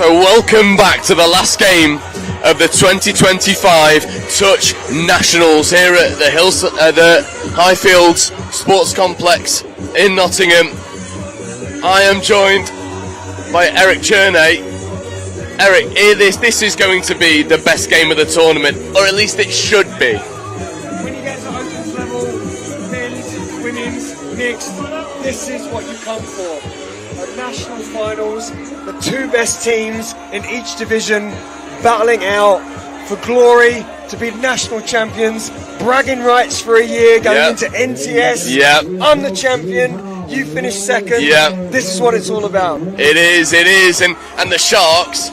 So welcome back to the last game of the 2025 Touch Nationals here at the Highfields Sports Complex in Nottingham. I am joined by Eric Cherney. Eric, this is going to be the best game of the tournament, or at least it should be. When you get to Opens level, men's, women's, mixed, this is what you come for. At national finals, the two best teams in each division battling out for glory to be national champions, bragging rights for a year, going into NTS. I'm the champion, you finished second. This is what it's all about. It is, and the Sharks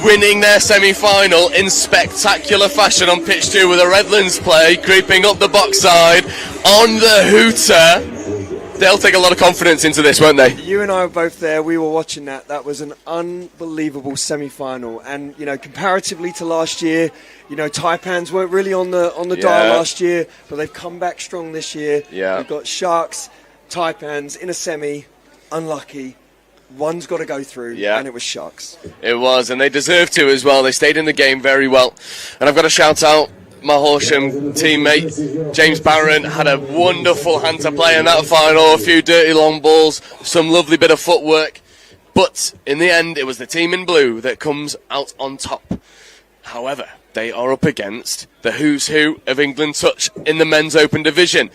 winning their semi-final in spectacular fashion on pitch 2 with a Redlands play creeping up the box side on the hooter. They'll take a lot of confidence into this, won't they? You and I were both there. We were watching that. That was an unbelievable semi-final. And, comparatively to last year, Taipans weren't really on the dial last year, but they've come back strong this year. We've got Sharks, Taipans in a semi, unlucky. One's got to go through, and it was Sharks. It was, and they deserved to as well. They stayed in the game very well. And I've got to shout out my Horsham teammate, James Barron, had a wonderful hand to play in that final. A few dirty long balls, some lovely bit of footwork. But in the end, it was the team in blue that comes out on top. However, they are up against the who's who of England Touch in the men's open division.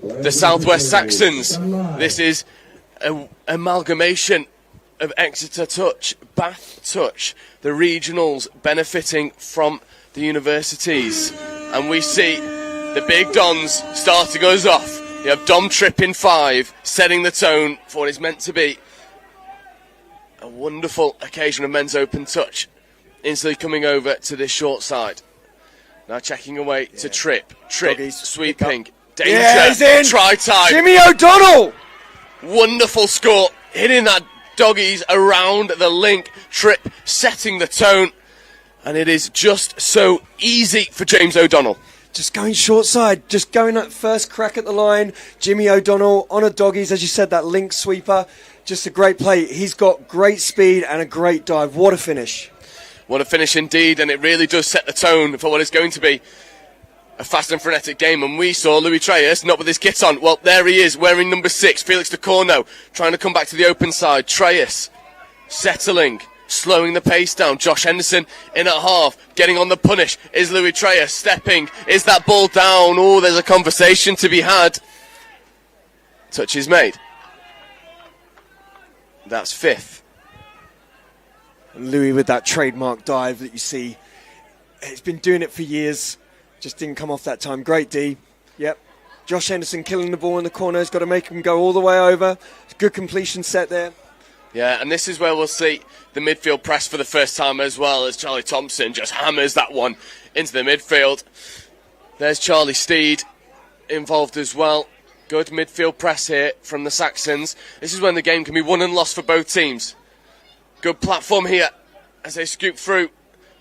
The Southwest Saxons. This is an amalgamation of Exeter Touch, Bath Touch, the regionals benefiting from the universities. And we see the big Dons starting us off. You have Dom Tripp in 5, setting the tone for what is meant to be a wonderful occasion of men's open touch. Instantly coming over to this short side. Now checking away to Tripp. Tripp, sweeping. Danger. He's in. Try time. Jimmy O'Donnell. Wonderful score. Hitting that doggies around the link. Tripp setting the tone. And it is just so easy for James O'Donnell. Just going short side, just going that first crack at the line. Jimmy O'Donnell on a doggies, as you said, that link sweeper. Just a great play. He's got great speed and a great dive. What a finish. What a finish indeed, and it really does set the tone for what is going to be a fast and frenetic game. And we saw Louis Treyas not with his kit on. Well, there he is, wearing number 6, Felix de Corno, trying to come back to the open side. Treyas settling, slowing the pace down. Josh Henderson in at half, getting on the punish. Is Louis Treyas stepping? Is that ball down? Oh, there's a conversation to be had. Touch is made. That's 5th. And Louis with that trademark dive that you see. He's been doing it for years. Just didn't come off that time. Great D. Yep. Josh Henderson killing the ball in the corner. Has got to make him go all the way over. Good completion set there. Yeah, and this is where we'll see the midfield press for the first time as well, as Charlie Thompson just hammers that one into the midfield. There's Charlie Steed involved as well. Good midfield press here from the Saxons. This is when the game can be won and lost for both teams. Good platform here as they scoop through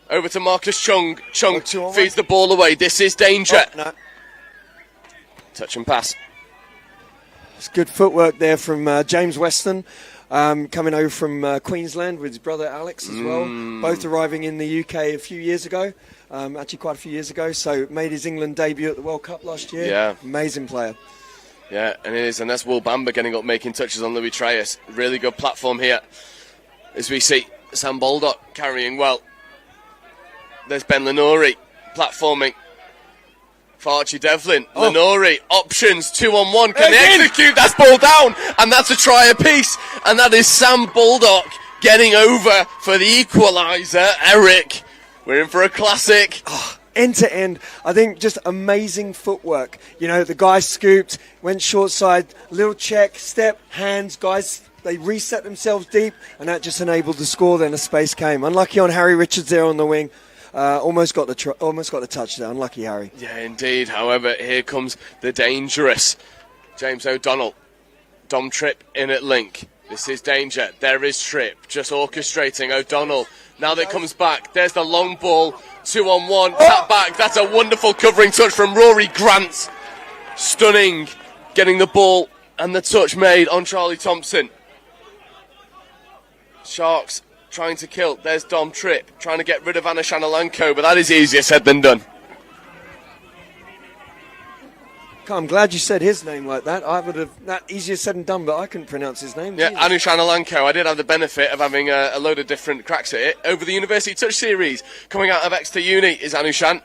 over to Marcus Chung. Chung feeds the ball away. This is danger. No. Touch and pass. It's good footwork there from James Weston. Coming over from Queensland with his brother Alex as well. Both arriving in the UK a few years ago. Actually quite a few years ago. So made his England debut at the World Cup last year. Yeah. Amazing player. Yeah, and it is. And that's Will Bamber getting up, making touches on Louis Treyas. Really good platform here. As we see Sam Baldock carrying well. There's Ben Lenori platforming for Archie Devlin. Lenori, options, 2-on-1. Can they execute? That's ball down. And that's a try apiece. And that is Sam Baldock getting over for the equaliser. Eric, we're in for a classic. End to end, I think just amazing footwork. The guy scooped, went short side, little check, step, hands, guys. They reset themselves deep, and that just enabled the score. Then the space came. Unlucky on Harry Richards there on the wing. Almost got the touchdown. Unlucky Harry. Yeah, indeed. However, here comes the dangerous James O'Donnell. Dom Tripp in at link. This is danger. There is Tripp just orchestrating O'Donnell. Now that comes back. There's the long ball. 2-on-1. Tap back. That's a wonderful covering touch from Rory Grant. Stunning. Getting the ball and the touch made on Charlie Thompson. Sharks trying to kill. There's Dom Tripp trying to get rid of Anushanalanko, but that is easier said than done. I'm glad you said his name like that. I would have that easier said than done, but I couldn't pronounce his name. Yeah, Jesus. Anushanalanko. I did have the benefit of having a load of different cracks at it. Over the University Touch Series, coming out of Exeter Uni is Anushan.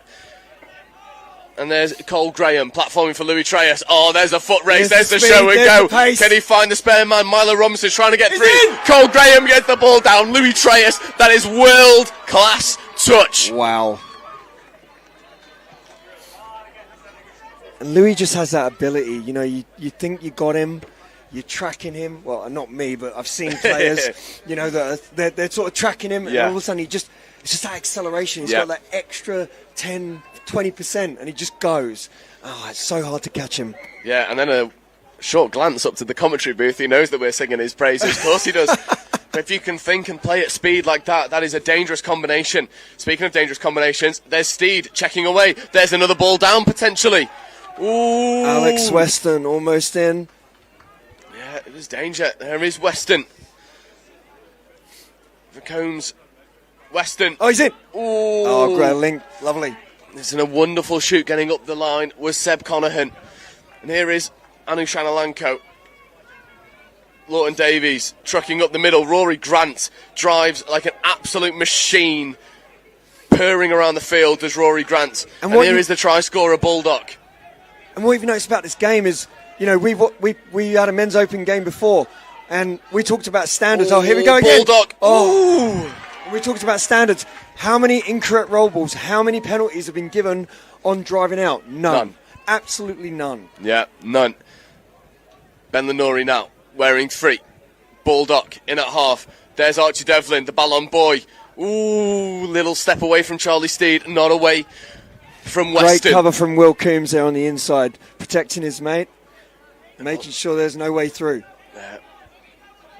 And there's Cole Graham, platforming for Louis Treyas. Oh, there's a foot race, there's the show and go. Can he find the spare man? Milo Robinson trying to get through. Cole Graham gets the ball down. Louis Treyas, that is world-class touch. Wow. And Louis just has that ability. You know, you think you got him, you're tracking him. Well, not me, but I've seen players, you know, that they're sort of tracking him, and all of a sudden it's just that acceleration. He's got that extra 10, 20%, and he just goes. Oh, it's so hard to catch him. Yeah, and then a short glance up to the commentary booth. He knows that we're singing his praises. Of course he does. But if you can think and play at speed like that, that is a dangerous combination. Speaking of dangerous combinations, there's Steed checking away. There's another ball down, potentially. Ooh. Alex Weston almost in. Yeah, there's danger. There is Weston. For Combs. Weston. Oh, he's in. Ooh. Oh, great link. Lovely. This is a wonderful shoot getting up the line was Seb Conahan. And here is Anushanalanko. Lawton Davies trucking up the middle. Rory Grant drives like an absolute machine. Purring around the field does Rory Grant. And here is the try scorer, Bulldog. And what you've noticed about this game is, you know, we had a men's open game before, and we talked about standards. Oh, here we go again. Bulldog. Oh, we talked about standards. How many incorrect roll balls? How many penalties have been given on driving out? None. Absolutely none. Yeah, none. Ben Lenori now wearing 3. Bulldog in at half. There's Archie Devlin, the ballon boy. Ooh, little step away from Charlie Steed, not away from Weston. Great cover from Will Coombs there on the inside, protecting his mate, making sure there's no way through.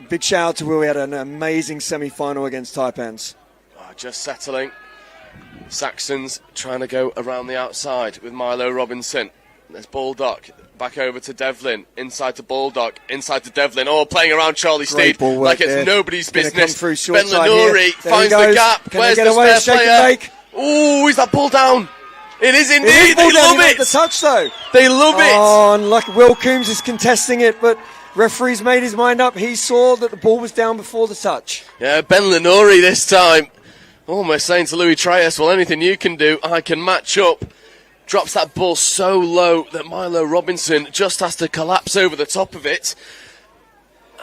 Big shout out to Will. We had an amazing semi-final against Taipans. Oh, just settling. Saxons trying to go around the outside with Milo Robinson. There's Bulldog. Back over to Devlin. Inside to Bulldog. Inside to Devlin. Oh, playing around Charlie Steed like it's nobody's business. Ben Lenori finds the gap. Where's the spare player? Ooh, is that ball down? It is indeed. They love it. The touch though. They love it. Oh, unlucky. Will Coombs is contesting it, but referee's made his mind up. He saw that the ball was down before the touch. Yeah, Ben Lenori this time. Almost saying to Louis Treyas, well, anything you can do, I can match up. Drops that ball so low that Milo Robinson just has to collapse over the top of it.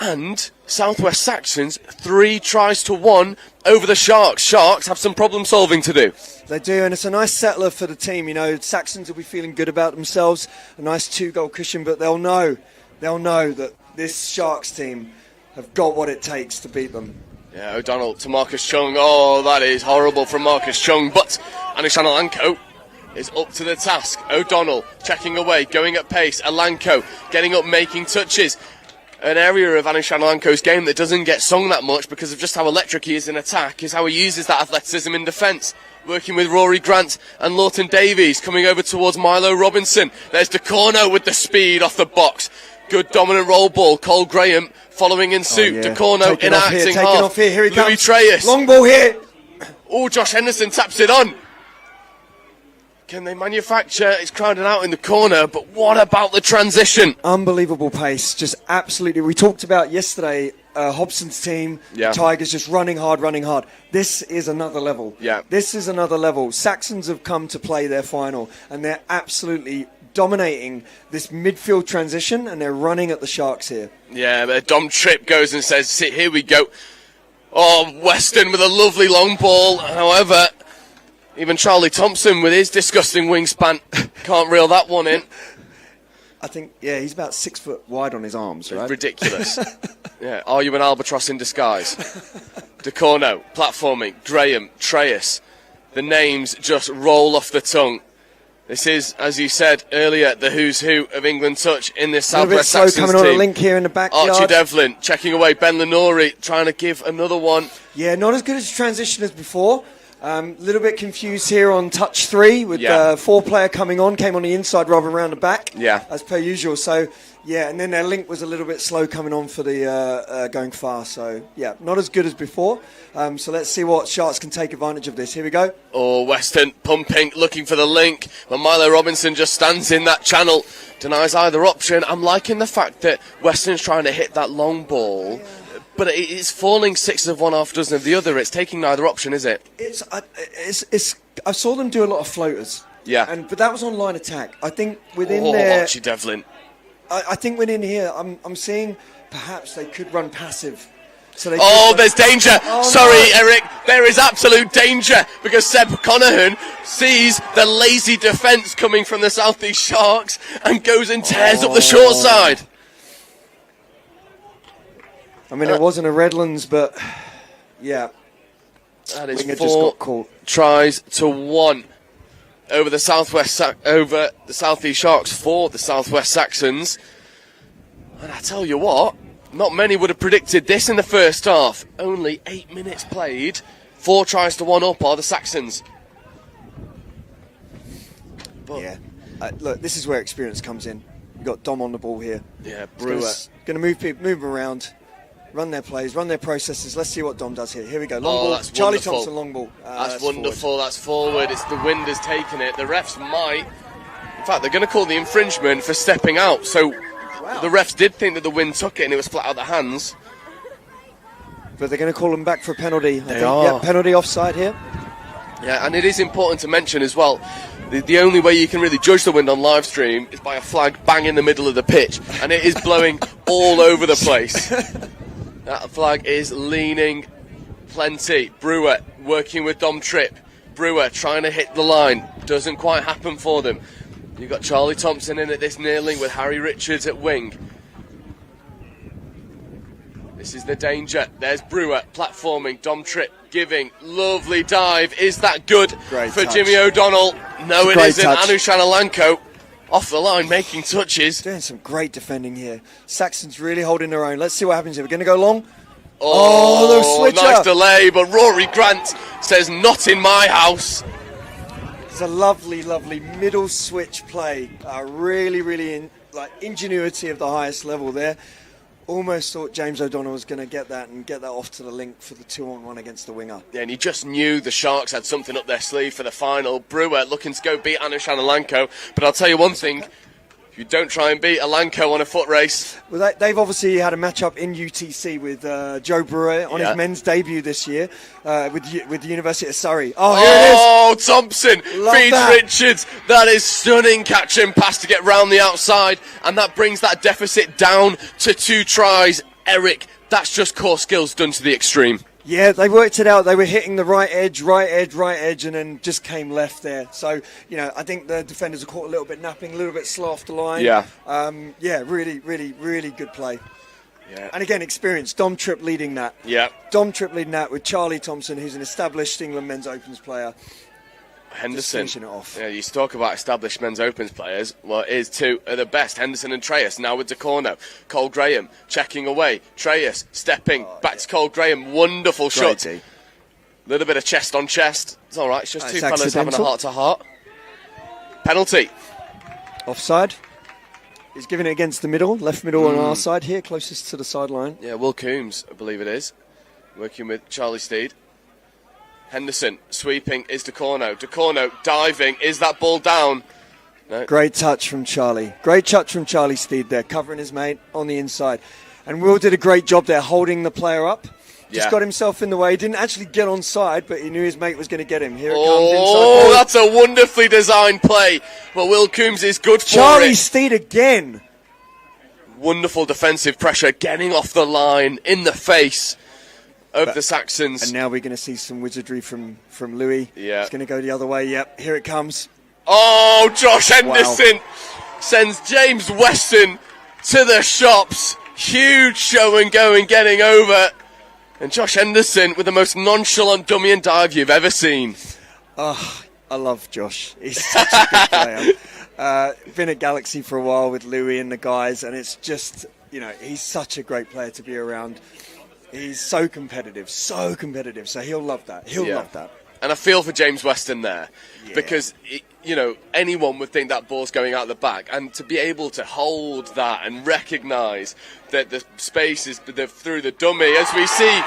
And Southwest Saxons 3 tries to 1 over the Sharks. Sharks have some problem solving to do. They do, and it's a nice settler for the team. You know, Saxons will be feeling good about themselves. A nice 2-goal cushion, but they'll know that this Sharks team have got what it takes to beat them. Yeah, O'Donnell to Marcus Chung. Oh, that is horrible from Marcus Chung. But Anushanalanko is up to the task. O'Donnell checking away, going at pace. Alanko getting up, making touches. An area of Anushanalanko's game that doesn't get sung that much because of just how electric he is in attack is how he uses that athleticism in defence. Working with Rory Grant and Lawton Davies coming over towards Milo Robinson. There's DeCorno with the speed off the box. Good dominant roll ball. Cole Graham following in suit. Oh, yeah. DeCorno in acting half. Off here. Here he Louis comes. Treyas. Long ball here. Oh, Josh Henderson taps it on. Can they manufacture? It's crowded out in the corner, but what about the transition? Unbelievable pace, just absolutely. We talked about yesterday, Hobson's team, Tigers just running hard. This is another level. Yeah. This is another level. Saxons have come to play their final, and they're absolutely dominating this midfield transition, and they're running at the Sharks here. Yeah, but Dom Tripp goes and says, "Sit, here we go." Oh, Weston with a lovely long ball. However, even Charlie Thompson with his disgusting wingspan can't reel that one in. I think, yeah, he's about 6 foot wide on his arms, right? Ridiculous. Yeah, are you an albatross in disguise? DeCorno, platforming, Graham, Treyas. The names just roll off the tongue. This is, as you said earlier, the who's who of England touch in this Southwest Saxons team. Coming on a link here in the backyard. Archie Devlin checking away. Ben Lenori trying to give another one. Yeah, not as good as transition as before. Little bit confused here on touch 3 with the 4-player coming on, came on the inside rather than around the back, as per usual. So, yeah, and then their link was a little bit slow coming on for the going fast. So, yeah, not as good as before. So let's see what Sharks can take advantage of this. Here we go. Oh, Western pumping, looking for the link, but Milo Robinson just stands in that channel, denies either option. I'm liking the fact that Western's trying to hit that long ball. But it's falling 6 of one, half dozen of the other. It's taking neither option, is it? I saw them do a lot of floaters. Yeah. But that was on line attack. I think within there. Archie Devlin. I think within here, I'm seeing perhaps they could run passive. So there's danger. Sorry, no. Eric. There is absolute danger because Seb Conahan sees the lazy defence coming from the South East Sharks and goes and tears up the short side. I mean, it wasn't a Redlands, but yeah. That is Winger 4 just got caught. tries to 1 over the over the South East Sharks for the Southwest Saxons. And I tell you what, not many would have predicted this in the first half. Only 8 minutes played. 4 tries to 1 up are the Saxons. But yeah. Look, this is where experience comes in. You've got Dom on the ball here. Yeah, Brewer. Going to move people, move them around. Run their plays, run their processes. Let's see what Dom does here. Here we go. Long ball. That's Charlie wonderful. Thompson, long ball. That's wonderful. Forward. That's forward. It's the wind has taken it. The refs might. In fact, they're going to call the infringement for stepping out. So the refs did think that the wind took it and it was flat out of the hands. But they're going to call them back for a penalty. They are. Yeah, penalty offside here. Yeah, and it is important to mention as well. The only way you can really judge the wind on live stream is by a flag bang in the middle of the pitch, and it is blowing all over the place. That flag is leaning plenty. Brewer working with Dom Tripp. Brewer trying to hit the line. Doesn't quite happen for them. You've got Charlie Thompson in at this near link with Harry Richards at wing. This is the danger. There's Brewer platforming. Dom Tripp giving. Lovely dive. Is that good Great for touch. Jimmy O'Donnell? No, it isn't. Touch. Anu Shanalanko off the line, making touches. Doing some great defending here. Saxons really holding their own. Let's see what happens here. We're going to go long. The switcher. Nice delay, but Rory Grant says, not in my house. It's a lovely, lovely middle switch play. Really ingenuity of the highest level there. Almost thought James O'Donnell was going to get that off to the link for the 2-on-1 against the winger. Yeah, and he just knew the Sharks had something up their sleeve for the final. Brewer looking to go beat Anu Shanalanko. But I'll tell you one thing, if you don't try and beat Alanko on a foot race... Well, they've obviously had a match-up in UTC with Joe Brewer on his men's debut this year with the University of Surrey. Oh, here it is! Oh, Thompson feeds that. Richards. That is stunning catch and pass to get round the outside, and that brings that deficit down to 2 tries. Eric, that's just core skills done to the extreme. Yeah, they worked it out. They were hitting the right edge, and then just came left there. So, I think the defenders were caught a little bit napping, a little bit slow off the line. Yeah. Really good play. Yeah. And again, experience. Dom Tripp leading that. Yeah. Dom Tripp leading that with Charlie Thompson, who's an established England men's opens player. Henderson. Just finishing it off. Yeah, you talk about established men's opens players. Well, here's 2 of the best. Henderson and Treyas now with DeCorno. Cole Graham checking away. Treyas stepping back to Cole Graham. Wonderful shot. A little bit of chest on chest. It's all right. It's just 2 fellas having a heart-to-heart. Penalty. Offside. He's giving it against the middle. Left middle on our side here, closest to the sideline. Yeah, Will Coombs, I believe it is. Working with Charlie Steed. Henderson sweeping is DeCorno. DeCorno diving. Is that ball down? No. Great touch from Charlie. Great touch from Charlie Steed there, covering his mate on the inside. And Will did a great job there, holding the player up. Just got himself in the way. He didn't actually get on side, but he knew his mate was going to get him. Here it comes inside. Oh, that's a wonderfully designed play. But Will Coombs is good for Charlie Steed again. Wonderful defensive pressure, getting off the line, in the face of the Saxons. And now we're going to see some wizardry from Louis. Yeah. It's going to go the other way. Yep, here it comes. Oh, Josh Henderson sends James Weston to the shops. Huge show and go and getting over. And Josh Henderson with the most nonchalant dummy and dive you've ever seen. Oh, I love Josh. He's such a good player. Been at Galaxy for a while with Louis and the guys, and it's just, he's such a great player to be around. He's so competitive, so he'll love that. He'll love that. And I feel for James Weston there, because anyone would think that ball's going out the back, and to be able to hold that and recognise that the space is through the dummy, as we see.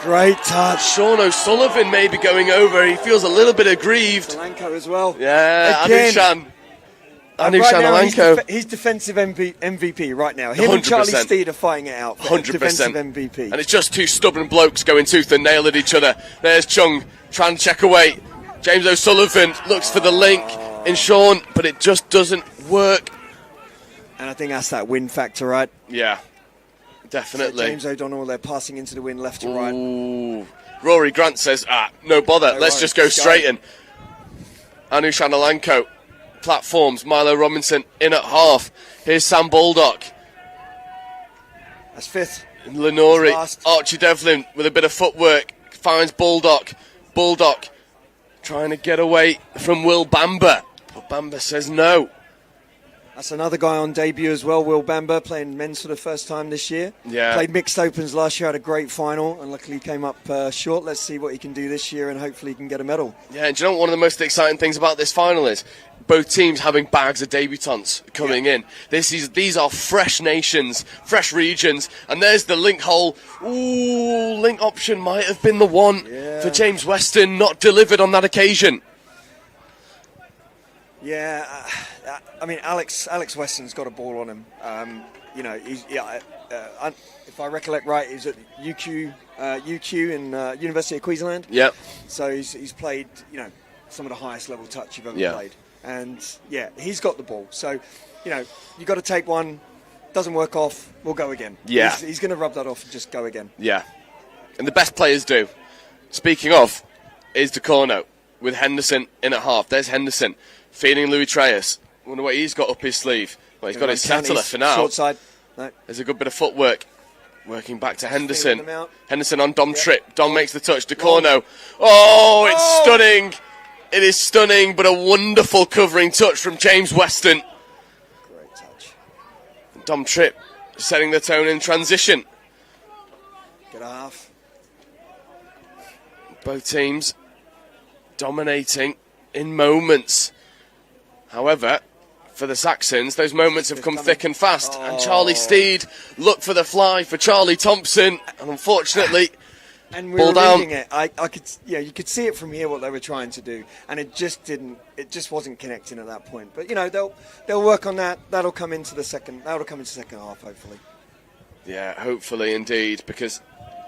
Great touch. Sean O'Sullivan maybe going over. He feels a little bit aggrieved. Alanko as well. Yeah, Again. Anushan Alanko. He's defensive MVP right now. Him 100%. And Charlie Steed are fighting it out. 100%. Defensive MVP. And it's just two stubborn blokes going tooth and nail at each other. There's Chung trying to check away. James O'Sullivan looks for the link in Sean, but it just doesn't work. And I think that's that win factor, right? Yeah, definitely. So James O'Donnell, they're passing into the wind left to right. Ooh. Rory Grant says, no bother, let's just go straight in. Anushan Alanko platforms, Milo Robinson in at half. Here's Sam Baldock. That's fifth. Lenori, Archie Devlin with a bit of footwork, finds Baldock. Baldock trying to get away from Will Bamber, but Bamber says no. That's another guy on debut as well, Will Bamber, playing men's for the first time this year. Yeah. Played mixed opens last year, had a great final, and luckily came up short. Let's see what he can do this year, and hopefully he can get a medal. Yeah, and do you know what one of the most exciting things about this final is? Both teams having bags of debutants coming in. These are fresh nations, fresh regions, and there's the link hole. Ooh, link option might have been the one for James Weston, not delivered on that occasion. Yeah, I mean, Alex Weston's got a ball on him. If I recollect right, he's at UQ in University of Queensland. Yeah. So he's played, some of the highest level touch you've ever played. And, he's got the ball. So, you've got to take one. Doesn't work off, we'll go again. Yeah. He's going to rub that off and just go again. Yeah. And the best players do. Speaking of, is DeCorno with Henderson in at half. There's Henderson feeding Louis Treyas. Wonder what he's got up his sleeve. Well, he's got his settler for now. Short side. No. There's a good bit of footwork. Working back to Henderson. Henderson on Dom Tripp. Dom makes the touch. DeCorno. Oh, it's stunning. It is stunning, but a wonderful covering touch from James Weston. Great touch. Dom Tripp setting the tone in transition. Get a half. Both teams dominating in moments. However, for the Saxons, those moments have come thick and fast. Oh. And Charlie Steed looked for the fly for Charlie Thompson, and unfortunately, and we were reading it. I could, you could see it from here what they were trying to do, and it just didn't. It just wasn't connecting at that point. But they'll work on that. That'll come into the second half, hopefully. Yeah, hopefully indeed, because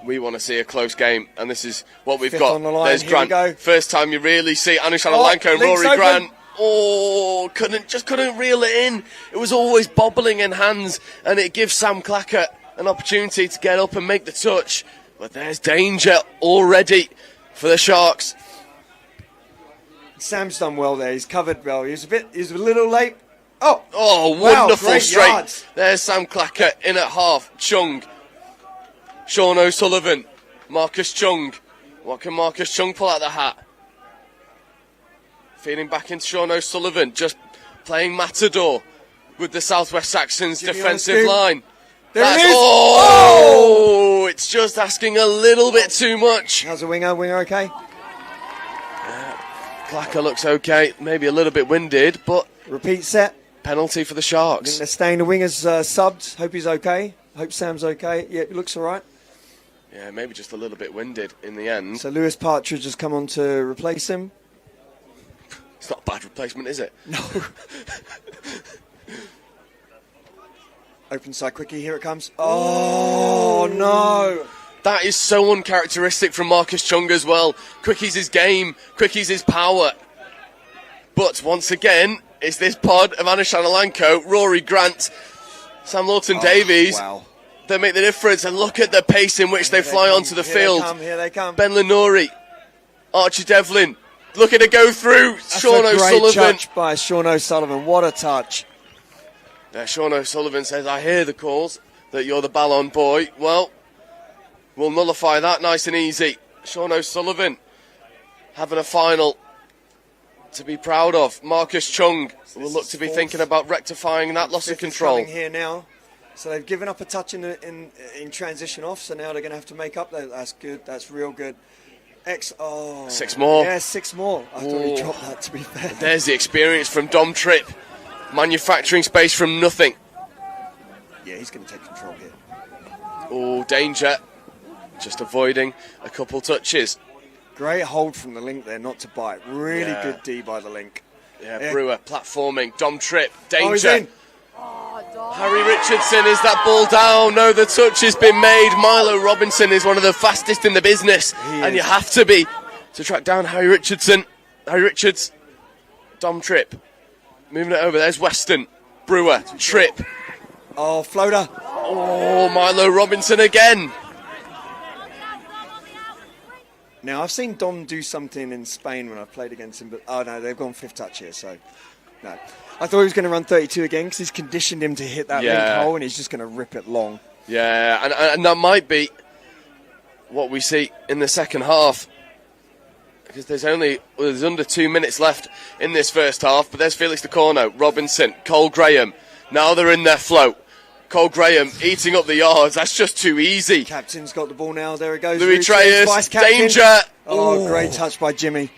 we want to see a close game, and this is what we've Fifth got. On the line. There's Here Grant. We go. First time you really see Anushan Alanko and Rory Grant. Oh, couldn't reel it in. It was always bobbling in hands, and it gives Sam Clacker an opportunity to get up and make the touch. But there's danger already for the Sharks. Sam's done well there. He's covered well. He was a little late. Oh, wonderful great straight. Yards. There's Sam Clacker in at half. Chung. Sean O'Sullivan. Marcus Chung. What can Marcus Chung pull out the hat? Feeding back into Sean O'Sullivan. Just playing Matador with the Southwest Saxons defensive line. There it is. Oh, it's just asking a little bit too much. How's the winger? Winger okay? Clacker looks okay. Maybe a little bit winded, but repeat set. Penalty for the I Sharks. think they're staying. The winger's subbed. Hope he's okay. Hope Sam's okay. Yeah, it looks all right. Yeah, maybe just a little bit winded in the end. So Lewis Partridge has come on to replace him. It's not a bad replacement, is it? No. Open side quickie, here it comes. Oh, no. That is so uncharacteristic from Marcus Chung as well. Quickie's his game, Quickie's his power. But once again, it's this pod of Anushan Alanko, Rory Grant, Sam Lawton-Davies. Wow. They make the difference, and look at the pace in which they fly onto the field. Here they come. Ben Lenori, Archie Devlin, looking to go through. That's Sean a great O'Sullivan. touch by Sean O'Sullivan. What a touch. Sean O'Sullivan says, I hear the calls that you're the Ballon boy. Well, we'll nullify that nice and easy. Sean O'Sullivan having a final to be proud of. Marcus Chung will look to be thinking about rectifying that loss of control. Here now. So they've given up a touch in transition off, so now they're going to have to make up. That's good. That's real good. Six more. Yeah, 6 more. I thought he dropped that, to be fair. There's the experience from Dom Tripp. Manufacturing space from nothing. Yeah, he's going to take control here. Oh, danger. Just avoiding a couple touches. Great hold from the link there, not to bite. Really good D by the link. Yeah, Brewer platforming. Dom Tripp, danger. Oh, he's in. Harry Richardson, is that ball down? No, the touch has been made. Milo Robinson is one of the fastest in the business. And you have to be to track down Harry Richardson. Harry Richards, Dom Tripp. Moving it over, there's Weston. Brewer, Tripp. Oh, floater. Oh, Milo Robinson again. Now, I've seen Dom do something in Spain when I've played against him, but oh no, they've gone 5th touch here, so no. I thought he was going to run 32 again because he's conditioned him to hit that link hole and he's just going to rip it long. Yeah, and that might be what we see in the second half because there's under 2 minutes left in this first half, but there's Felix de Corno, Robinson, Cole Graham. Now they're in their flow. Cole Graham eating up the yards. That's just too easy. Captain's got the ball now. There it goes. Louis Treyas, danger. Oh, great touch by Jimmy.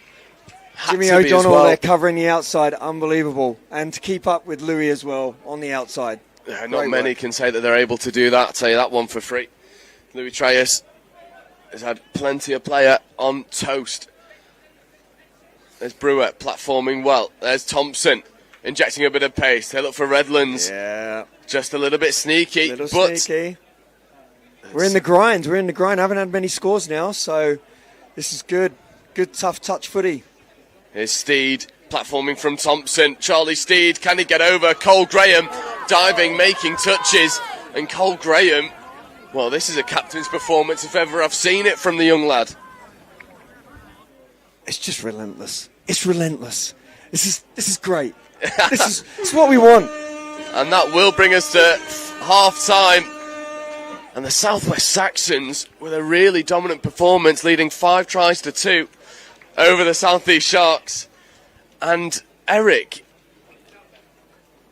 Jimmy O'Donnell there covering the outside. Unbelievable. And to keep up with Louis as well on the outside. Yeah, not many can say that they're able to do that. I'll tell you that one for free. Louis Treyas has had plenty of player on toast. There's Brewer platforming well. There's Thompson injecting a bit of pace. They look for Redlands. Yeah. Just a little bit sneaky. Sneaky. We're in the grind. Haven't had many scores now, so this is good. Good, tough touch footy. Here's Steed platforming from Thompson. Charlie Steed, can he get over? Cole Graham diving, making touches. And Cole Graham, well, this is a captain's performance if ever I've seen it from the young lad. It's just relentless. It's relentless. This is great. This is what we want. And that will bring us to half-time. And the Southwest Saxons with a really dominant performance, leading 5-2 over the South East Sharks. And Eric,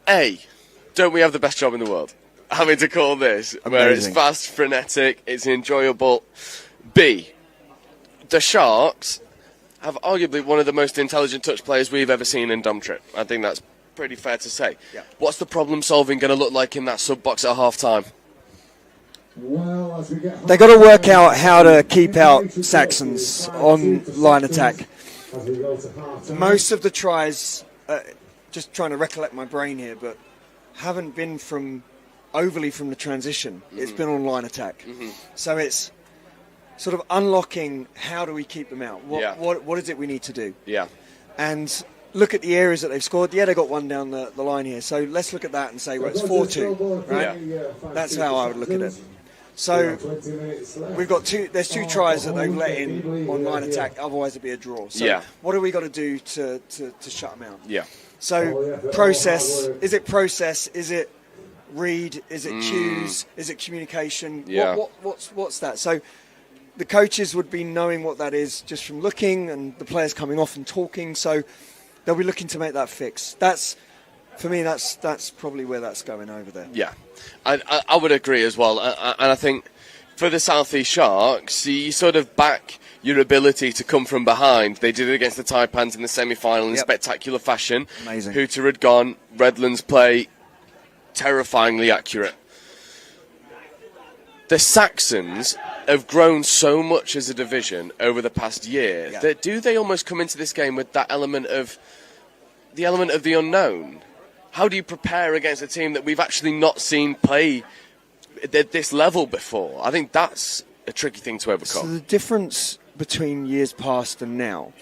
A, don't we have the best job in the world? Having to call this, where it's fast, frenetic, it's enjoyable. B, the Sharks have arguably one of the most intelligent touch players we've ever seen in Dom Tripp. I think that's pretty fair to say. Yeah. What's the problem solving going to look like in that sub box at half time? They got to work out how to keep out Saxons on line attack. Most of the tries, just trying to recollect my brain here, but haven't been overly from the transition. Mm-hmm. It's been on line attack. Mm-hmm. So it's sort of unlocking how do we keep them out? What is it we need to do? Yeah. And look at the areas that they've scored. Yeah, they got one down the line here. So let's look at that and say, well, it's 4-2, right? Yeah. That's how I would look at it. So we've got there's 2 tries that they've let in on line attack, otherwise it'd be a draw. So what do we got to do to shut them out? Yeah. So process, is it read, is it cues, is it communication? Yeah. What's that? So the coaches would be knowing what that is just from looking, and the players coming off and talking, so they'll be looking to make that fix. For me, that's probably where that's going over there. Yeah, I would agree as well. And I think for the South East Sharks, you sort of back your ability to come from behind. They did it against the Taipans in the semi-final in spectacular fashion. Amazing. Hooter had gone. Redlands play terrifyingly accurate. The Saxons have grown so much as a division over the past year that do they almost come into this game with that element of the unknown? How do you prepare against a team that we've actually not seen play at this level before? I think that's a tricky thing to overcome. So the difference between years past and now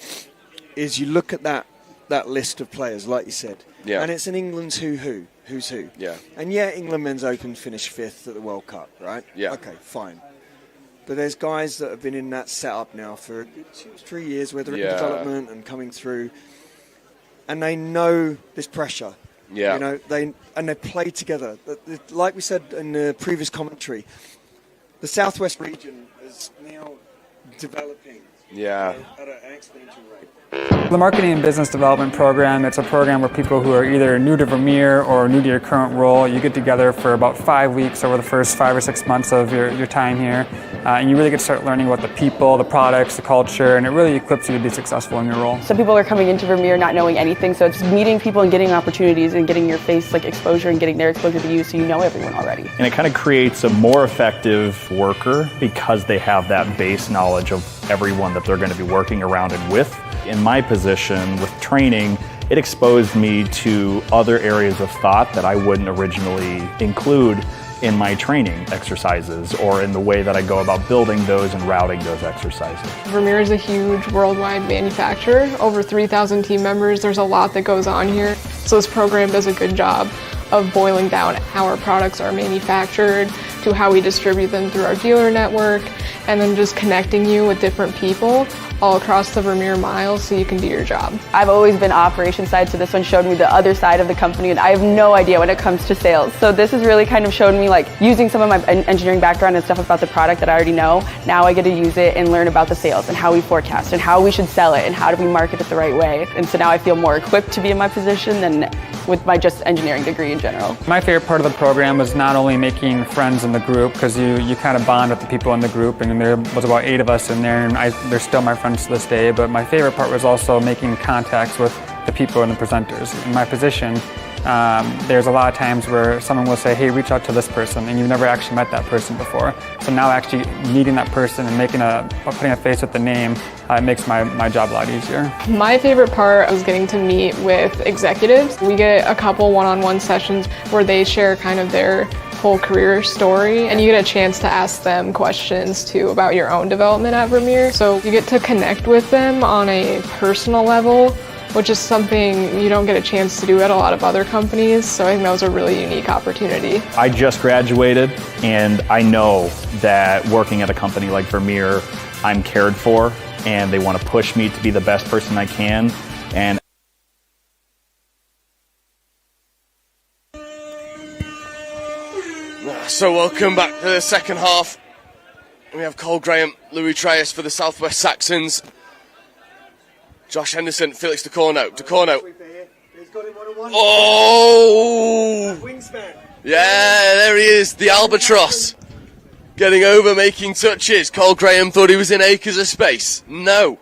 is you look at that list of players, like you said, and it's an England's who's who. Yeah. And England Men's Open finished 5th at the World Cup, right? Yeah. Okay, fine. But there's guys that have been in that setup now for 2-3 years, where they're in development and coming through, and they know this pressure. Yeah. You know, they play together. Like we said in the previous commentary, the Southwest region is now developing Yeah. at an exponential rate. The Marketing and Business Development Program, it's a program where people who are either new to Vermeer or new to your current role, you get together for about 5 weeks over the first 5 or 6 months of your time here. And you really get to start learning about the people, the products, the culture, and it really equips you to be successful in your role. Some people are coming into Vermeer not knowing anything, so it's meeting people and getting opportunities and getting your face exposure and getting their exposure to you so you know everyone already. And it kind of creates a more effective worker because they have that base knowledge of everyone that they're going to be working around and with. In my position with training, it exposed me to other areas of thought that I wouldn't originally include in my training exercises or in the way that I go about building those and routing those exercises. Vermeer is a huge worldwide manufacturer, over 3,000 team members. There's a lot that goes on here. So this program does a good job of boiling down how our products are manufactured to how we distribute them through our dealer network, and then just connecting you with different people all across the Vermeer miles so you can do your job. I've always been operations side, so this one showed me the other side of the company, and I have no idea when it comes to sales. So this has really kind of shown me using some of my engineering background and stuff about the product that I already know. Now I get to use it and learn about the sales and how we forecast and how we should sell it and how do we market it the right way. And so now I feel more equipped to be in my position than with my just engineering degree in general. My favorite part of the program was not only making friends in the group, because you kind of bond with the people in the group, and there was about 8 of us in there, and they're still my friends to this day, but my favorite part was also making contacts with the people and the presenters. In my position, there's a lot of times where someone will say, hey, reach out to this person, and you've never actually met that person before. So now actually meeting that person and putting a face with the name, it makes my job a lot easier. My favorite part was getting to meet with executives. We get a couple one-on-one sessions where they share kind of their whole career story, and you get a chance to ask them questions too about your own development at Vermeer. So you get to connect with them on a personal level, which is something you don't get a chance to do at a lot of other companies. So I think that was a really unique opportunity. I just graduated, and I know that working at a company like Vermeer, I'm cared for, and they want to push me to be the best person I can. And So welcome back to the second half. We have Cole Graham, Louis Treyas for the Southwest Saxons. Josh Henderson, Felix De Corno. Oh! Wingspan. Yeah, there he is, the albatross. Getting over, making touches. Cole Graham thought he was in acres of space. No.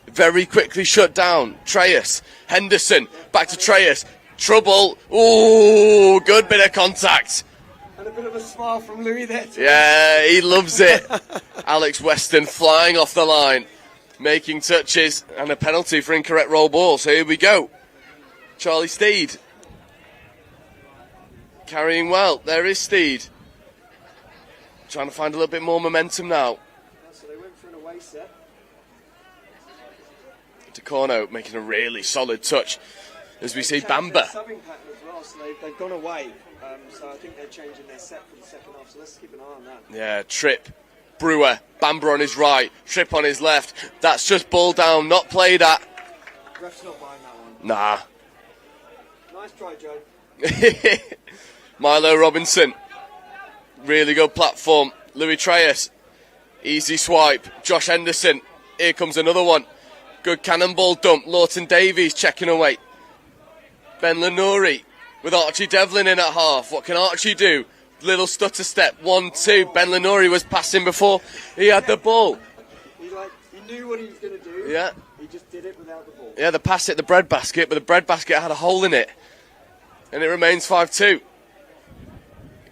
Very quickly shut down. Treyas. Henderson. Back to Treyas. Trouble. Ooh, good bit of contact. And a bit of a smile from Louis there too. Yeah, he loves it. Alex Weston flying off the line. Making touches and a penalty for incorrect roll ball. So here we go. Charlie Steed. Carrying well. There is Steed. Trying to find a little bit more momentum now. So they went for an away set. De Corno making a really solid touch. As we see Bamba. Their subbing pattern as well, so they've gone away. So I think they're changing their set for the second half. So let's keep an eye on that. Yeah, Tripp. Brewer. Bamba on his right. Tripp on his left. That's just ball down, not played at. Ref's not buying that one. Nah. Nice try, Joe. Milo Robinson. Really good platform. Louis Treyas. Easy swipe. Josh Henderson. Here comes another one. Good cannonball dump. Lawton Davies checking away. Ben Lenuri with Archie Devlin in at half. What can Archie do? Little stutter step. 1-2. Ben Lenuri was passing before he had the ball. He knew what he was going to do. Yeah. He just did it without the ball. Yeah, the pass hit the bread basket, but the bread basket had a hole in it. And it remains 5-2.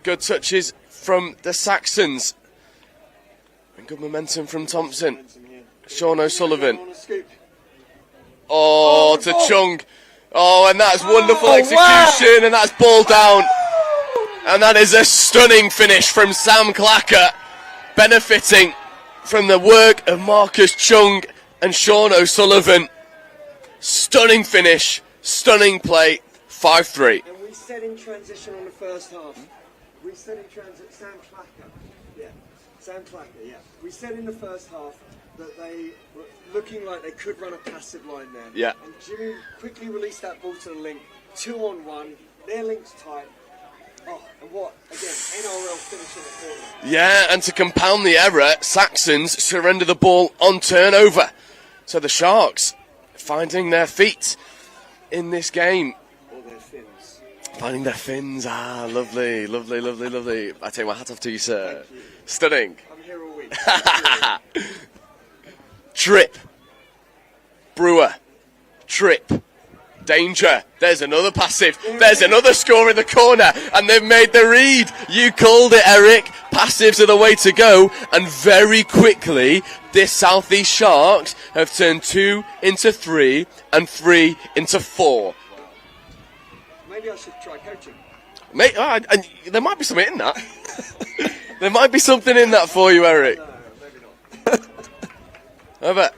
Good touches from the Saxons. And good momentum from Thompson. Sean O'Sullivan. Oh, to Chung. Oh, and that's wonderful execution, wow. And that's ball down. And that is a stunning finish from Sam Clacker, benefiting from the work of Marcus Chung and Sean O'Sullivan. Stunning finish, stunning play, 5-3. And we said in transition on the first half. We said in transition, Sam Clacker. Yeah, Sam Clacker, yeah. We said in the first half that they were looking like they could run a passive line there. Yeah. And Jimmy quickly released that ball to the link. 2-on-1. Their link's tight. Oh, and what? Again, NRL finishing the corner. Yeah, and to compound the error, Saxons surrender the ball on turnover. So the Sharks finding their feet in this game. Or their fins. Finding their fins. Ah, lovely, lovely, lovely, lovely. I take my hat off to you, sir. Stunning. I'm here all week. Trip. Brewer. Trip. Danger. There's another passive. There's another score in the corner. And they've made the read. You called it, Eric. Passives are the way to go. And very quickly, this South East Sharks have turned 2 into 3 and 3 into 4. Maybe I should try coaching. Mate, and there might be something in that. There might be something in that for you, Eric. No, maybe not. However,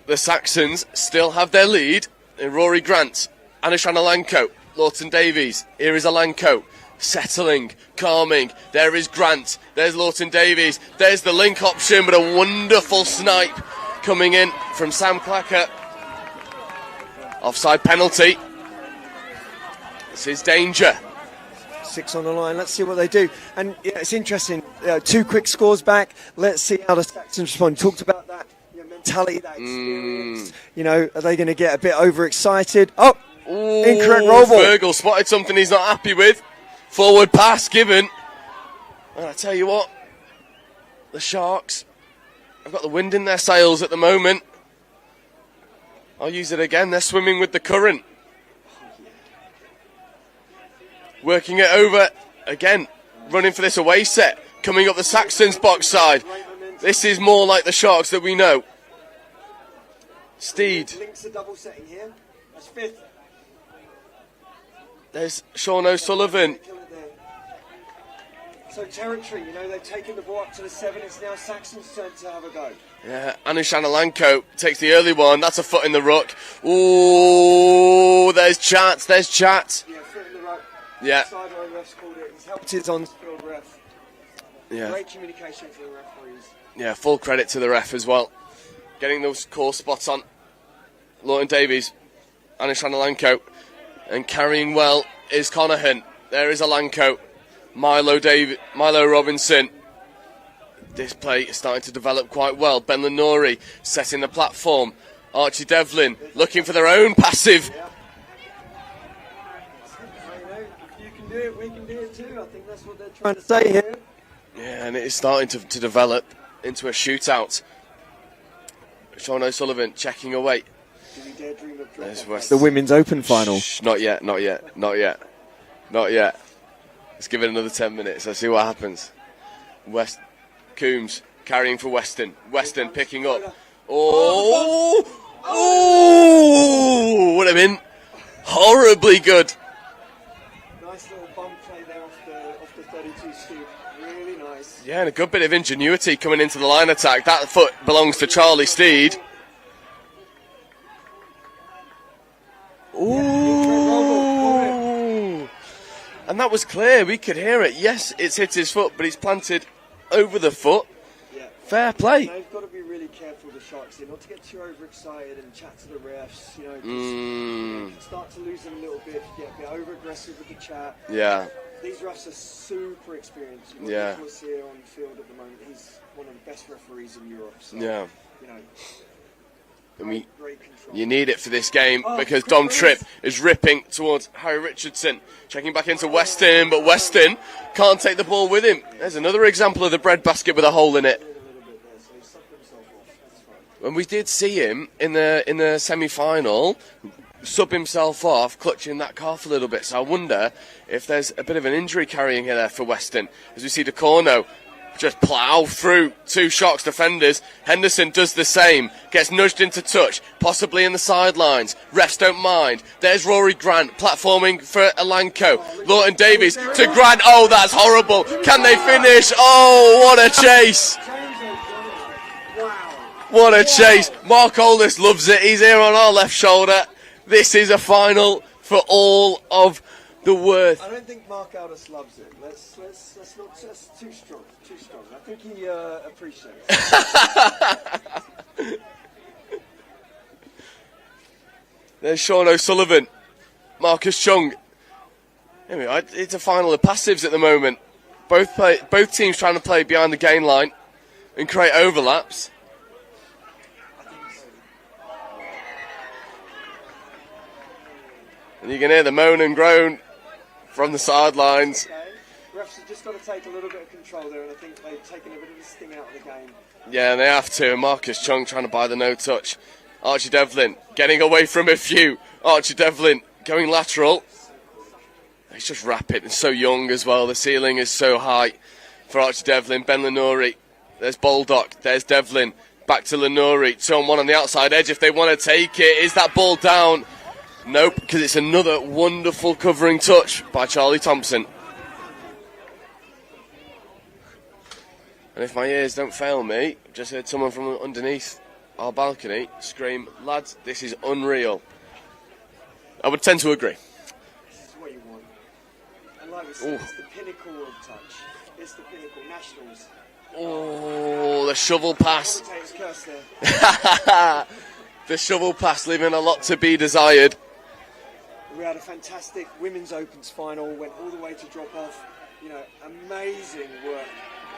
the Saxons still have their lead in Rory Grant, Anish Analanko, Lawton Davies. Here is Alanko, settling, calming. There is Grant, there's Lawton Davies, there's the link option, but a wonderful snipe coming in from Sam Clacker. Offside penalty. This is danger. 6 on the line. Let's see what they do. And yeah, it's interesting. 2 quick scores back. Let's see how the Saxons respond. Talked about that mentality, that experience. Are they going to get a bit overexcited? Oh, Ooh, incorrect roll ball. Fergal spotted something he's not happy with. Forward pass given. And I tell you what, the Sharks have got the wind in their sails at the moment. I'll use it again. They're swimming with the current. Working it over again, running for this away set, coming up the Saxons box side. This is more like the Sharks that we know. Steed. Links a double setting here. That's 5th. There's Sean O'Sullivan. So territory, they've taken the ball up to the 7. It's now Saxon's turn to have a go. Yeah, Anish Analanko takes the early one. That's a foot in the ruck. Ooh, there's chat. Yeah, foot in the ruck. Yeah. Sideline refs called it. He's helped his on-field ref. Yeah. Great communication for the referees. Yeah, full credit to the ref as well. Getting those core spots on. Lawton Davies, Anish Analanko, and carrying well is Conahan. There is Alanko, Milo Robinson. This play is starting to develop quite well. Ben Lenori setting the platform. Archie Devlin looking for their own passive. Yeah. If you can do it, we can do it too. I think that's what they're trying to say here. Yeah, and it is starting to develop into a shootout. Sean O'Sullivan checking away. Do we dare dream of There's West. the Women's Open final? Shh, not yet. Let's give it another 10 minutes. Let's see what happens. West Coombs carrying for Weston. Weston picking up. Oh! Would have been horribly good. Nice little bump play there off the 32 scoop. Really nice. Yeah, and a good bit of ingenuity coming into the line attack. That foot belongs to Charlie Steed. Ooh! And that was clear. We could hear it. Yes, it's hit his foot, but he's planted over the foot. Yeah. Fair play. They've got to be really careful, the Sharks, here, not to get too overexcited and chat to the refs. Just start to lose them a little bit, get a bit over-aggressive with the chat. Yeah. These refs are super experienced. Yeah. Nicholas here on the field at the moment. He's one of the best referees in Europe. So, Yeah. Great control. You need it for this game because Dom Tripp is ripping towards Harry Richardson. Checking back into Weston, but Weston can't take the ball with him. There's another example of the breadbasket with a hole in it. When we did see him in the semi-final sub himself off, clutching that calf a little bit. So I wonder if there's a bit of an injury carrying there for Weston. As we see DeCorno just plough through 2 Sharks defenders. Henderson does the same, gets nudged into touch, possibly in the sidelines. Refs don't mind. There's Rory Grant platforming for Alanko. Lawton Davies to Grant. Oh, that's horrible. Can they finish? Oh, what a chase. What a chase. Mark Oldest loves it. He's here on our left shoulder. This is a final for all of the worth. I don't think Mark Aldous loves it. Let's not. That's too strong. I think he appreciates it. There's Sean O'Sullivan, Marcus Chung. Anyway, it's a final of passives at the moment. Both teams trying to play behind the gain line and create overlaps. And you can hear the moan and groan from the sidelines. Okay. Refs have just got to take a little bit of control there, and I think they've taken a bit of the sting out of the game. Yeah, they have to. Marcus Chung trying to buy the no touch. Archie Devlin getting away from a few. Archie Devlin going lateral. He's just rapid and so young as well. The ceiling is so high for Archie Devlin. Ben Lenori. There's Baldock. There's Devlin. Back to Lenori. 2-on-1 on the outside edge if they want to take it. Is that ball down? Nope, because it's another wonderful covering touch by Charlie Thompson. And if my ears don't fail me, I've just heard someone from underneath our balcony scream, "Lads, this is unreal." I would tend to agree. This is what you want. And like we said, it's the pinnacle of touch. It's the pinnacle. Nationals. Oh, the shovel pass. Commentator's curse there. The shovel pass leaving a lot to be desired. We had a fantastic Women's Opens final, went all the way to drop off. You know, amazing work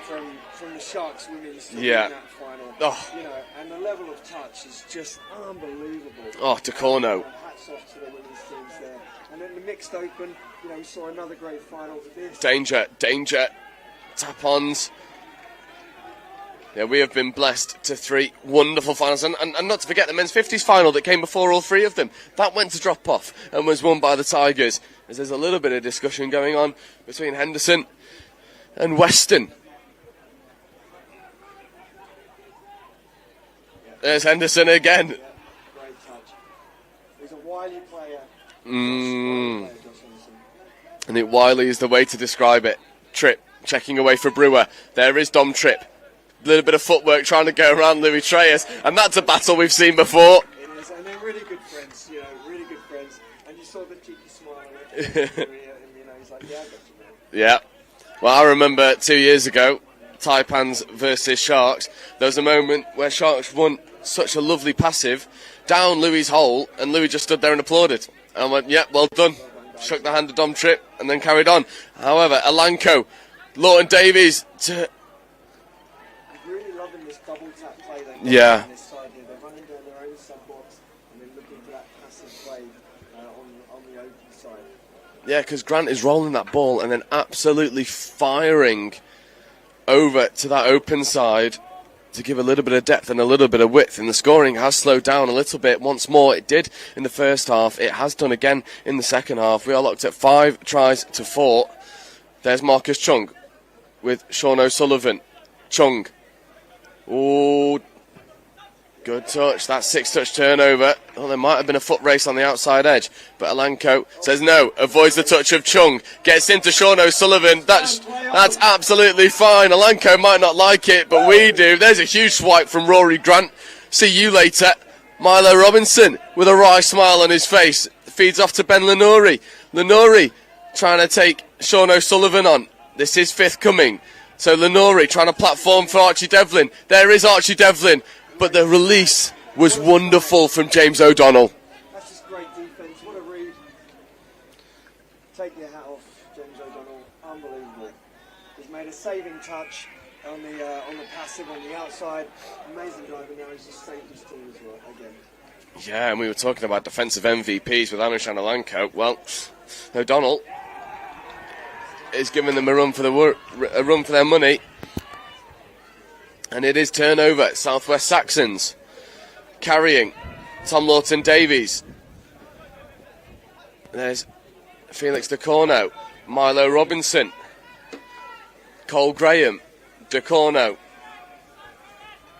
from the Sharks women's to win that final. Oh. You know, and the level of touch is just unbelievable. Oh, DeCorno. Hats off to the women's teams there. And then the mixed open, you know, we saw another great final. Danger. Tap-ons. Yeah, we have been blessed to 3 wonderful finals. And not to forget the men's 50s final that came before all 3 of them. That went to drop off and was won by the Tigers. As there's a little bit of discussion going on between Henderson and Weston. There's Henderson again. Yeah, great touch. He's a wily player. I think wily is the way to describe it. Tripp checking away for Brewer. There is Dom Tripp. A little bit of footwork trying to go around Louis Treyas, and that's a battle we've seen before. It is, and they're really good friends, you know, really good friends. And you saw the cheeky smile on his face, and you know, he's like, yeah, I got you, man. Yeah. Well, I remember 2 years ago, Taipans versus Sharks. There was a moment where Sharks won such a lovely passive down Louis' hole, and Louis just stood there and applauded. And I went, yeah, well done. Shook the hand of Dom Tripp and then carried on. However, Alanko, Lawton Davies to... I'm really loving this double tap play they've got on this side here. They're running down their own sub box and then looking for that passive play on the open side. Yeah, because Grant is rolling that ball and then absolutely firing over to that open side to give a little bit of depth and a little bit of width. And the scoring has slowed down a little bit once more. It did in the first half. It has done again in the second half. We are locked at 5 tries to 4. There's Marcus Chung with Sean O'Sullivan. Chung. Oh, good touch. That 6-touch turnover. Oh, there might have been a foot race on the outside edge, but Alanko says no, avoids the touch of Chung, gets into Sean O'Sullivan. That's absolutely fine. Alanko might not like it, but we do. There's a huge swipe from Rory Grant. See you later. Milo Robinson with a wry smile on his face feeds off to Ben Lenori. Lenori trying to take Sean O'Sullivan on. This is fifth coming. So Lenori trying to platform for Archie Devlin. There is Archie Devlin. But the release was wonderful from James O'Donnell. That's just great defence. What a read. Take your hat off, James O'Donnell. Unbelievable. He's made a saving touch on the passive on the outside. Amazing driver now. He's just saved his team as well again. Yeah, and we were talking about defensive MVPs with Anush and Alanko. Well, O'Donnell is giving them a run for their money. And it is turnover, Southwest Saxons. Carrying Tom Lawton Davies. There's Felix DeCorno, Milo Robinson, Cole Graham, DeCorno,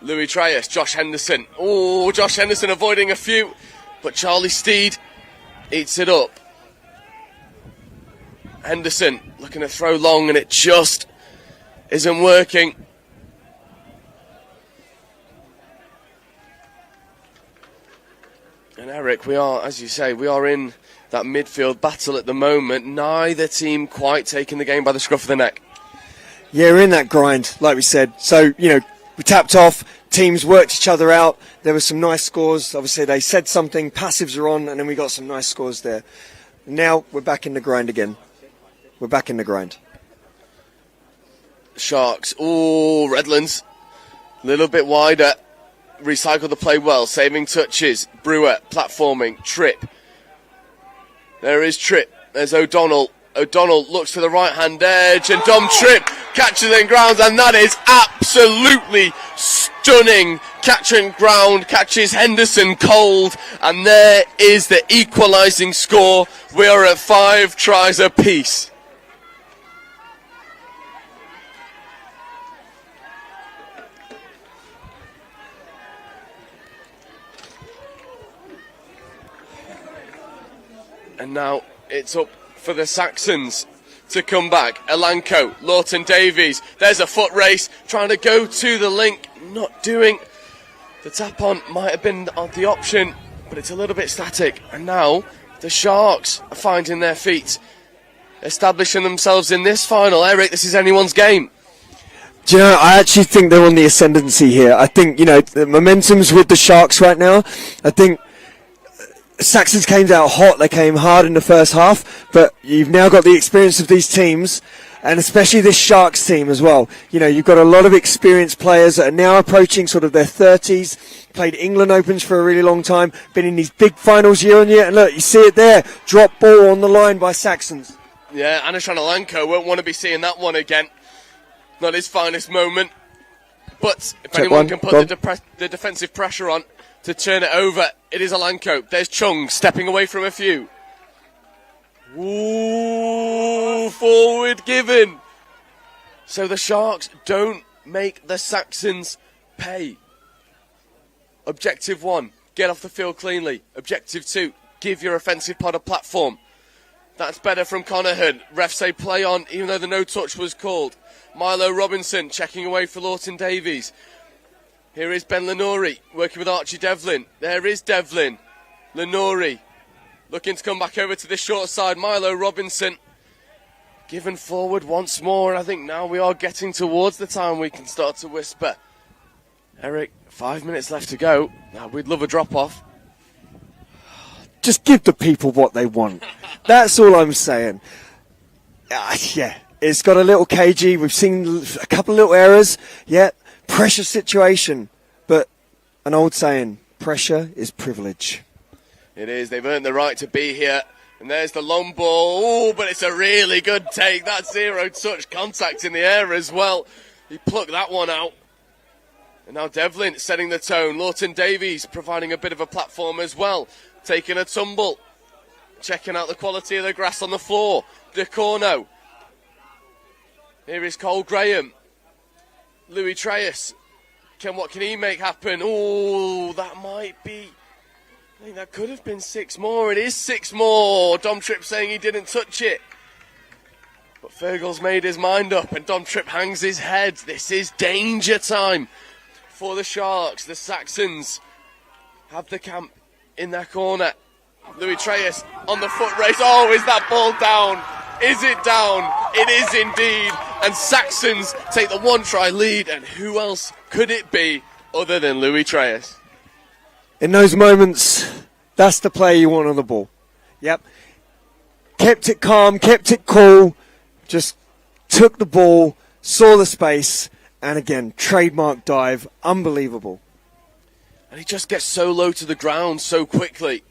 Louis Treyas, Josh Henderson. Oh, Josh Henderson avoiding a few, but Charlie Steed eats it up. Henderson looking to throw long, and it just isn't working. And Eric, we are, as you say, we are in that midfield battle at the moment. Neither team quite taking the game by the scruff of the neck. Yeah, we're in that grind, like we said. So, you know, we tapped off, teams worked each other out. There were some nice scores. Obviously, they said something, passives are on, and then we got some nice scores there. Now we're back in the grind again. We're back in the grind. Sharks. Oh, Redlands. A little bit wider. Recycle the play well. Saving touches. Brewer. Platforming. Tripp. There is Tripp. There's O'Donnell. O'Donnell looks to the right-hand edge, and Dom Tripp catches and grounds, and that is absolutely stunning. Catch and ground, catches Henderson cold, and there is the equalising score. We are at 5 tries apiece. And now it's up for the Saxons to come back. Elanco, Lawton Davies, there's a foot race, trying to go to the link, not doing. The tap on might have been the option, but it's a little bit static. And now the Sharks are finding their feet, establishing themselves in this final. Eric, this is anyone's game. Do you know, I actually think they're on the ascendancy here. I think, the momentum's with the Sharks right now. I think Saxons came out hot, they came hard in the first half, but you've now got the experience of these teams, and especially this Sharks team as well. You've got a lot of experienced players that are now approaching sort of their 30s, played England Opens for a really long time, been in these big finals year on year, and look, you see it there, drop ball on the line by Saxons. Yeah, Anushan Elanco won't want to be seeing that one again. Not his finest moment, but if anyone can put the defensive pressure on to turn it over, it is Elanco. There's Chung stepping away from a few. Ooh, forward given. So the Sharks don't make the Saxons pay. Objective 1, get off the field cleanly. Objective 2, give your offensive pod a platform. That's better from Conahan. Refs say play on, even though the no touch was called. Milo Robinson checking away for Lawton Davies. Here is Ben Lenori working with Archie Devlin. There is Devlin. Lenori looking to come back over to the short side. Milo Robinson given forward once more. I think now we are getting towards the time we can start to whisper. Eric, 5 minutes left to go. Now we'd love a drop-off. Just give the people what they want. That's all I'm saying. Yeah, it's got a little cagey. We've seen a couple of little errors. Yeah. Pressure situation, but an old saying, pressure is privilege. It is, they've earned the right to be here. And there's the long ball. Oh, but it's a really good take. That's zero touch contact in the air as well. He plucked that one out. And now Devlin setting the tone. Lawton Davies providing a bit of a platform as well. Taking a tumble. Checking out the quality of the grass on the floor. De Corno. Here is Cole Graham. Louis Treyas, what can he make happen? Oh, that might be, I think that could have been 6 more. It is 6 more. Dom Tripp saying he didn't touch it. But Fergal's made his mind up, and Dom Tripp hangs his head. This is danger time for the Sharks. The Saxons have the camp in their corner. Louis Treyas on the foot race. Oh, is that ball down? Is it down? It is indeed. And Saxons take the 1-try lead. And who else could it be other than Louis Treyas? In those moments, that's the player you want on the ball. Yep. Kept it calm, kept it cool. Just took the ball, saw the space. And again, trademark dive. Unbelievable. And he just gets so low to the ground so quickly.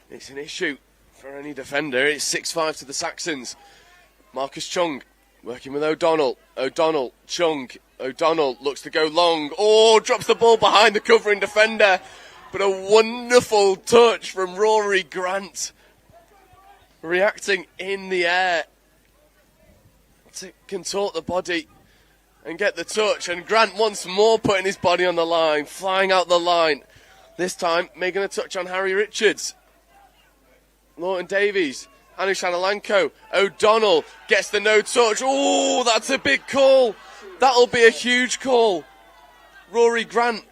It's an issue for any defender. It's 6-5 to the Saxons. Marcus Chung working with O'Donnell. O'Donnell, Chung. O'Donnell looks to go long. Oh, drops the ball behind the covering defender. But a wonderful touch from Rory Grant. Reacting in the air to contort the body and get the touch. And Grant once more putting his body on the line, flying out the line. This time making a touch on Harry Richards. Lawton Davies, Anushan Elanco, O'Donnell gets the no touch. Oh, that's a big call. That'll be a huge call. Rory Grant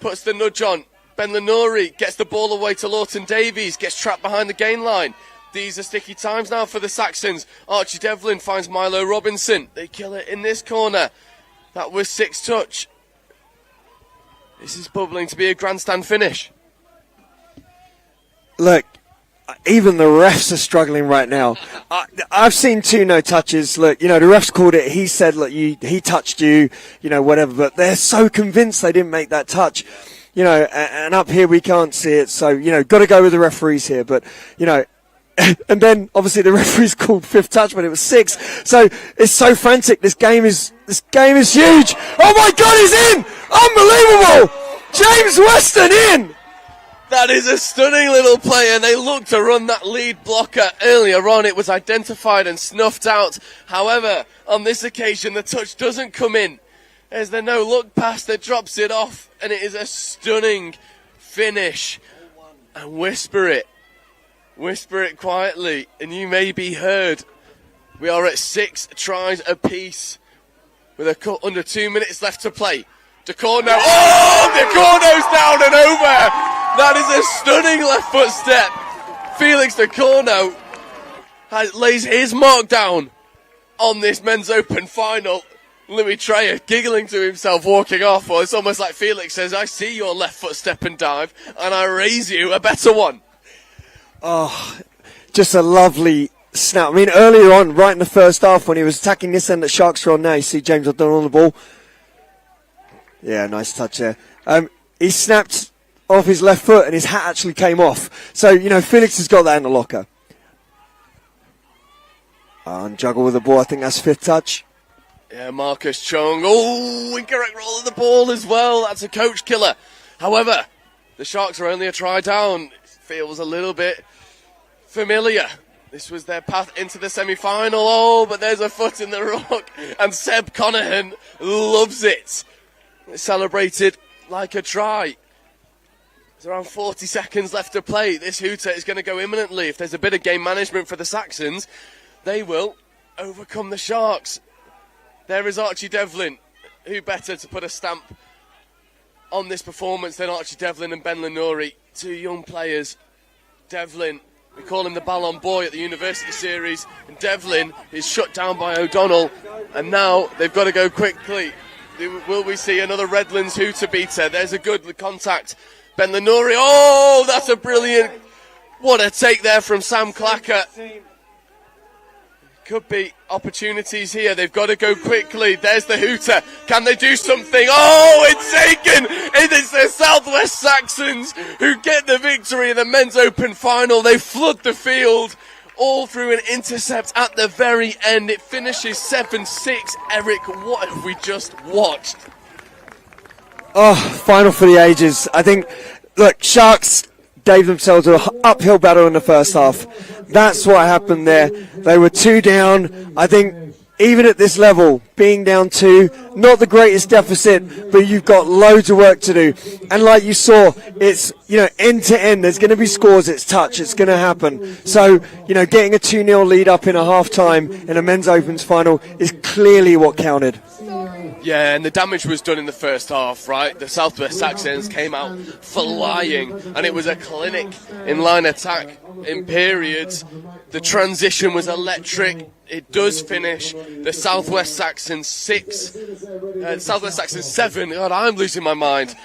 puts the nudge on. Ben Lenori gets the ball away to Lawton Davies, gets trapped behind the gain line. These are sticky times now for the Saxons. Archie Devlin finds Milo Robinson. They kill it in this corner. That was 6 touch. This is bubbling to be a grandstand finish. Look, even the refs are struggling right now. I've seen 2 no touches. Look, the refs called it. He said, look, he touched you, whatever. But they're so convinced they didn't make that touch, and up here we can't see it. So, got to go with the referees here. But, and then obviously the referees called 5th touch, but it was 6. So it's so frantic. This game is huge. Oh my God, he's in! Unbelievable! James Weston in! That is a stunning little play, and they looked to run that lead blocker earlier on. It was identified and snuffed out. However, on this occasion, the touch doesn't come in. There's the no-look pass that drops it off, and it is a stunning finish. And whisper it quietly, and you may be heard. We are at 6 tries apiece with under 2 minutes left to play. DeCorno, DeCorno's down and over! That is a stunning left foot step. Felix DeCorno lays his mark down on this men's open final. Louis Treyer giggling to himself, walking off. Well, it's almost like Felix says, I see your left foot step and dive, and I raise you a better one. Oh, just a lovely snap. I mean, earlier on, right in the first half, when he was attacking this end that Sharks are on now, you see James O'Donnell on the ball. Yeah, nice touch there. He snapped off his left foot and his hat actually came off. So, Felix has got that in the locker. And juggle with the ball, I think that's 5th touch. Yeah, Marcus Chung. Oh, incorrect roll of the ball as well. That's a coach killer. However, the Sharks are only a try down. It feels a little bit familiar. This was their path into the semi-final. Oh, but there's a foot in the rock. And Seb Conahan loves it. It's celebrated like a try. There's around 40 seconds left to play. This hooter is going to go imminently. If there's a bit of game management for the Saxons, they will overcome the Sharks. There is Archie Devlin. Who better to put a stamp on this performance than Archie Devlin and Ben Lenori? 2 young players. Devlin, we call him the Ballon Boy at the University Series. And Devlin is shut down by O'Donnell. And now they've got to go quickly. Will we see another Redlands hooter beater? There's a good contact. Ben Lenori. Oh, that's a brilliant. What a take there from Sam Clacker. Could be opportunities here. They've got to go quickly. There's the hooter. Can they do something? Oh, it's taken. It is the Southwest Saxons who get the victory in the men's open final. They flood the field all through an intercept at the very end. It finishes 7-6. Eric, what have we just watched? Oh, final for the ages. I think, look, Sharks gave themselves an uphill battle in the first half. That's what happened there. They were 2 down. I think even at this level, being down 2, not the greatest deficit, but you've got loads of work to do. And like you saw, it's, end to end. There's going to be scores. It's touch. It's going to happen. So, getting a 2-0 lead up in a half-time in a men's opens final is clearly what counted. Yeah, and the damage was done in the first half, right? The Southwest Saxons came out flying, and it was a clinic in line attack in periods. The transition was electric. It does finish the Southwest Saxons 7. God, I'm losing my mind.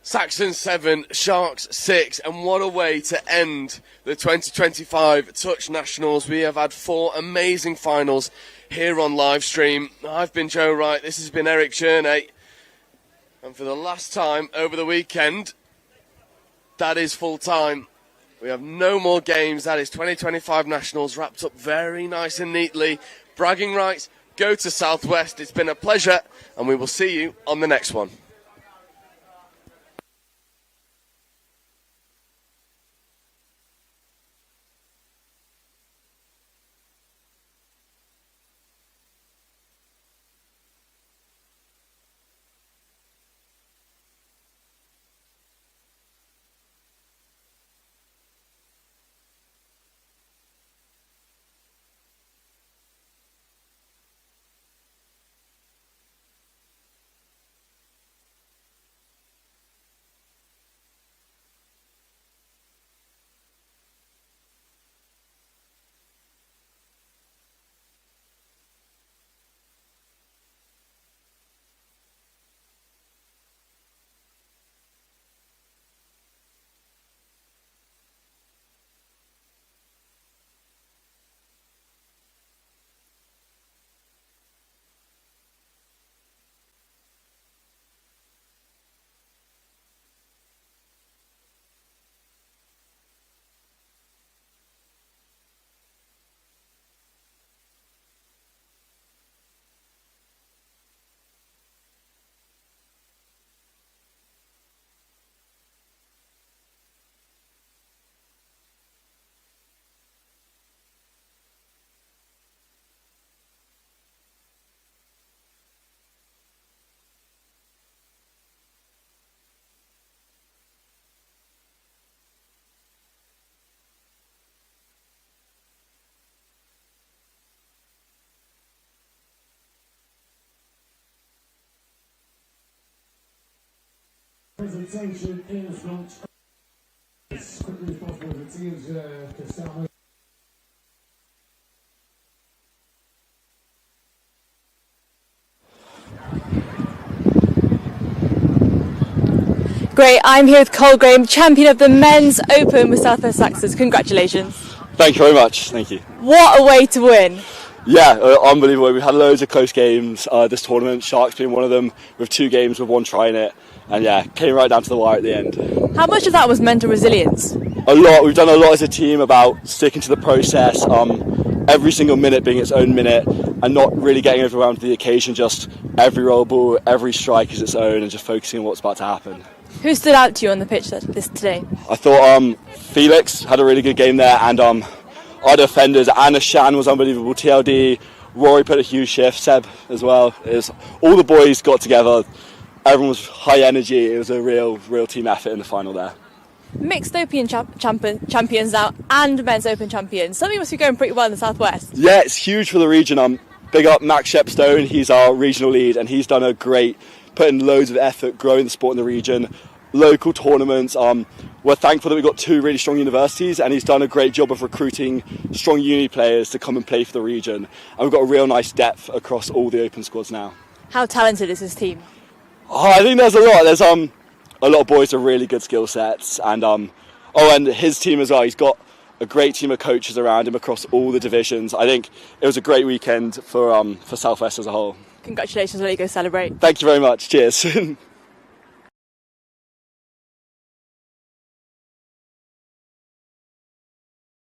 Saxons 7, Sharks 6, and what a way to end the 2025 Touch Nationals. We have had 4 amazing finals here on live stream. I've been Joe Wright, this has been Eric Cherney, and for the last time over the weekend, that is full time. We have no more games. That is 2025 Nationals wrapped up very nice and neatly. Bragging rights go to Southwest. It's been a pleasure, and we will see you on the next one. rotation in front as quickly as possible. The teams can start. Great, I'm here with Cole Graham, champion of the Men's Open with South West Saxons. Congratulations. Thank you very much, thank you. What a way to win. Yeah, unbelievable. We've had loads of close games this tournament, Sharks being one of them, with 2 games with 1 try in it. And yeah, came right down to the wire at the end. How much of that was mental resilience? A lot. We've done a lot as a team about sticking to the process, every single minute being its own minute, and not really getting overwhelmed with the occasion, just every roll ball, every strike is its own, and just focusing on what's about to happen. Who stood out to you on the pitch today? I thought Felix had a really good game there, and our defenders, Anna Shan was unbelievable, TLD, Rory put a huge shift, Seb as well. All the boys got together, everyone was high energy, it was a real team effort in the final there. Mixed Open champions now and Men's Open champions. Something must be going pretty well in the Southwest. Yeah, it's huge for the region. Big up Max Shepstone, he's our regional lead, and he's done a great, putting loads of effort growing the sport in the region. Local tournaments, we're thankful that we've got 2 really strong universities, and he's done a great job of recruiting strong uni players to come and play for the region, and we've got a real nice depth across all the open squads now. How talented is this team? I think there's a lot. There's a lot of boys with really good skill sets, and and his team as well. He's got a great team of coaches around him across all the divisions. I think it was a great weekend for Southwest as a whole. Congratulations, let you go celebrate. Thank you very much. Cheers.